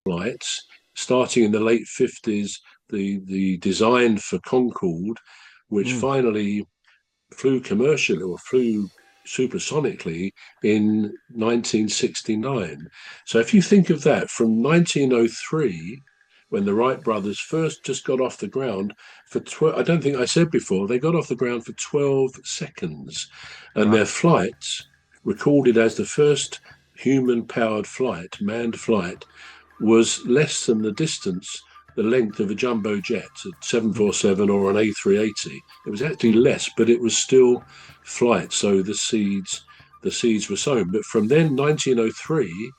flights, starting in the late 50s, the design for Concorde, which finally flew commercially or flew supersonically in 1969. So if you think of that, from 1903, when the Wright brothers first just got off the ground for 12, I don't think I said before, they got off the ground for 12 seconds, and Right. their flight, recorded as the first human-powered flight, manned flight, was less than the length of a jumbo jet, a 747 or an A380. It was actually less, but it was still flight. So the seeds were sown. But from then, 1903,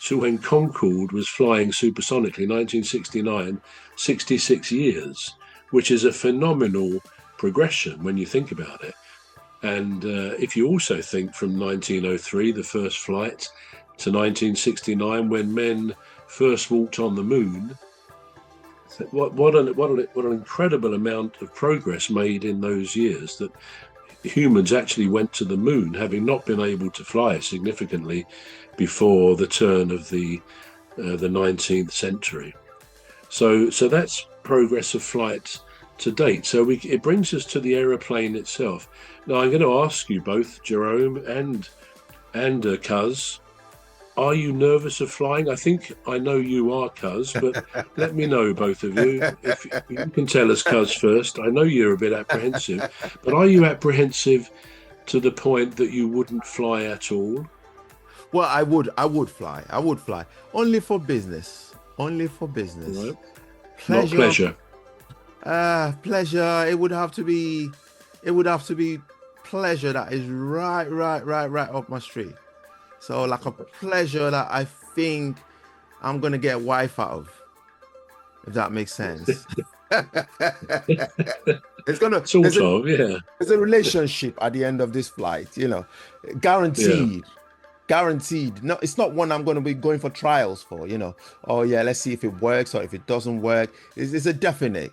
to when Concorde was flying supersonically, 1969, 66 years, which is a phenomenal progression when you think about it. And if you also think from 1903, the first flight, to 1969, when men first walked on the moon, what an incredible amount of progress made in those years, that humans actually went to the moon, having not been able to fly significantly before the turn of the 19th century. So that's progress of flight to date. So it brings us to the aeroplane itself. Now I'm going to ask you both, Jerome and Cuz, are you nervous of flying? I think I know you are, Cuz, but let me know, both of you. If you can tell us, Cuz, first. I know you're a bit apprehensive, but are you apprehensive to the point that you wouldn't fly at all? Well, I would fly. I would fly. Only for business. Only for business. Right? Not Pleasure. pleasure. Pleasure. It would have to be pleasure that is right up my street. So like a pleasure that I think I'm gonna get wife out of, if that makes sense. It's gonna Sort of, yeah. there's a relationship at the end of this flight, Yeah. guaranteed. Guaranteed. No, it's not one I'm gonna be going for trials for, Oh yeah, let's see if it works or if it doesn't work. It's a definite.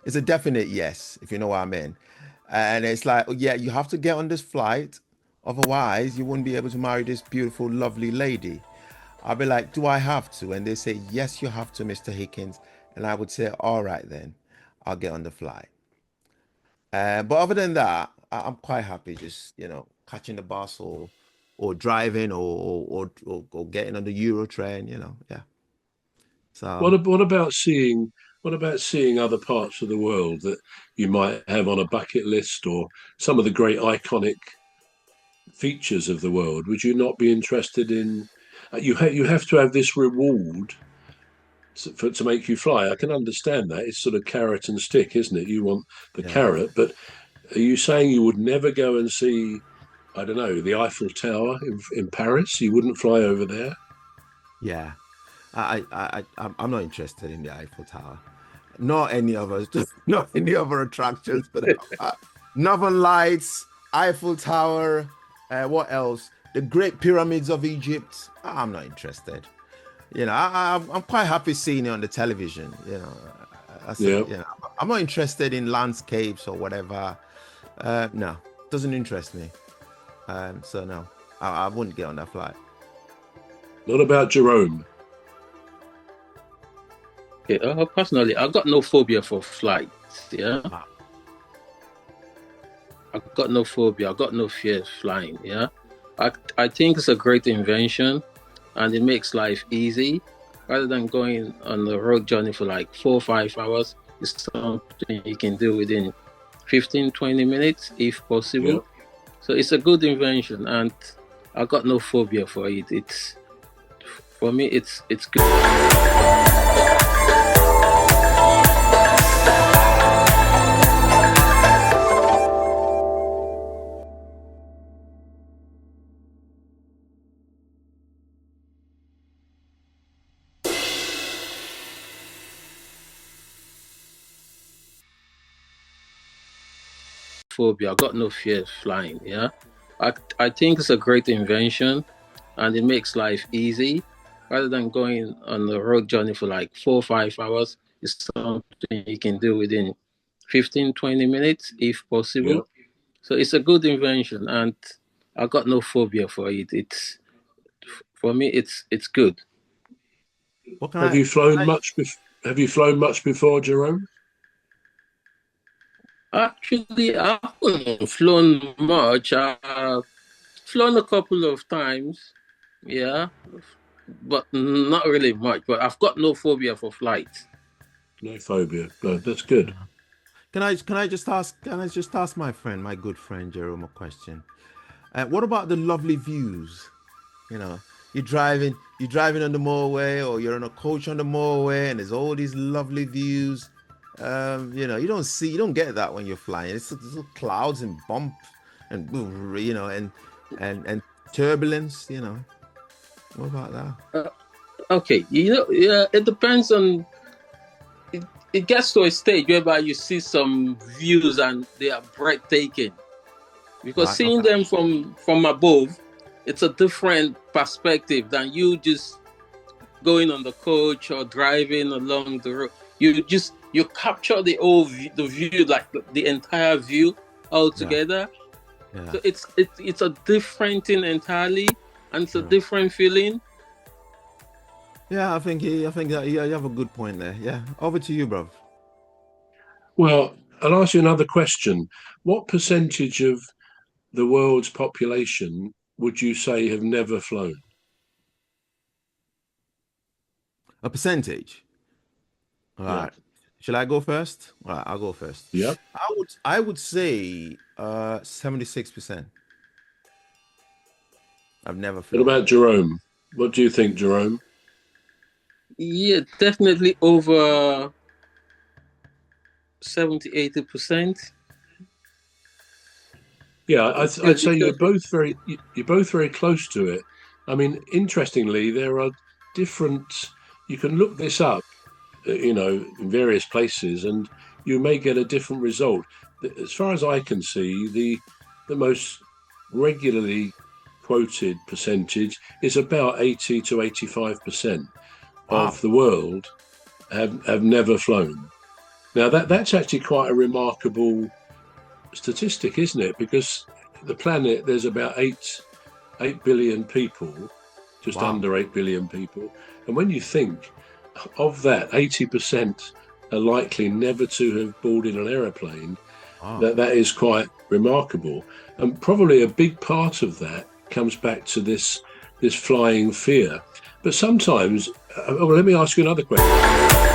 It's a definite yes, if you know what I mean. And it's like, oh, yeah, you have to get on this flight. Otherwise, you wouldn't be able to marry this beautiful, lovely lady. I'll be like, do I have to? And they say, yes, you have to, Mr. Hikins. And I would say, all right, then I'll get on the flight. But other than that, I'm quite happy just, catching the bus or driving or getting on the Euro train, yeah. So, What about seeing other parts of the world that you might have on a bucket list, or some of the great iconic features of the world? Would you not be interested in? You have to have this reward to make you fly. I can understand that. It's sort of carrot and stick, isn't it? You want the yeah, carrot, but are you saying you would never go and see, I don't know, the Eiffel Tower in Paris? You wouldn't fly over there? yeah. I'm not interested in the Eiffel Tower. Not any other, not any other attractions, but Northern Lights, Eiffel Tower, what else? The Great Pyramids of Egypt. I'm not interested. I'm quite happy seeing it on the television. Yeah. I'm not interested in landscapes or whatever. No, doesn't interest me. So no, I wouldn't get on that flight. What about Jerome? Okay, personally, I've got no phobia for flights. Yeah, Ah. I've got no phobia. I've got no fear of flying. Yeah, I think it's a great invention, and it makes life easy. Rather than going on a road journey for like 4 or 5 hours, it's something you can do within 15, 20 minutes, if possible. Yeah. So it's a good invention, and I've got no phobia for it. For me, it's good. Phobia. I've got no fear of flying. Yeah, I think it's a great invention, and it makes life easy. Rather than going on a road journey for like 4 or 5 hours, it's something you can do within 15, 20 minutes, if Yeah. possible. So it's a good invention, and I got no phobia for it. For me, it's good. What can Have I? you flown much? Have you flown much before, Jerome? Actually, I haven't flown much. I've flown a couple of times, yeah, but not really much. But I've got no phobia for flight. No phobia. No, that's good. Can I just ask my friend, my good friend Jerome, a question? What about the lovely views? You know, you're driving on the motorway, or you're on a coach on the motorway, and there's all these lovely views. You don't get that when you're flying. It's clouds and bump, and and turbulence. What about that? Okay, yeah, it depends on. It gets to a stage whereby you see some views and they are breathtaking, because Right. seeing Okay. them from above, it's a different perspective than you just going on the coach or driving along the road. You capture the view, like the entire view Yeah. altogether. Yeah. So it's a different thing entirely, and it's a Yeah. different feeling. Yeah. I think that you have a good point there. Yeah. Over to you, bro. Well, I'll ask you another question. What percentage of the world's population would you say have never flown? A percentage. All Yeah. right. Shall I go first? All right, I'll go first. Yeah. I would say 76%. I've never What flown. about Jerome? What do you think, Jerome? Yeah, definitely over 70-80%. Yeah, I'd say Because you're both very close to it. I mean, interestingly, there are different. You can look this up, in various places, and you may get a different result. As far as I can see, the most regularly quoted percentage is about 80 to 85% Wow. of the world have never flown. Now that's actually quite a remarkable statistic, isn't it? Because the planet, there's about 8 billion people, just Wow. under 8 billion people, and when you think of that, 80% are likely never to have boarded an aeroplane. Wow. That is quite remarkable, and probably a big part of that comes back to this flying fear. But sometimes, well, let me ask you another question.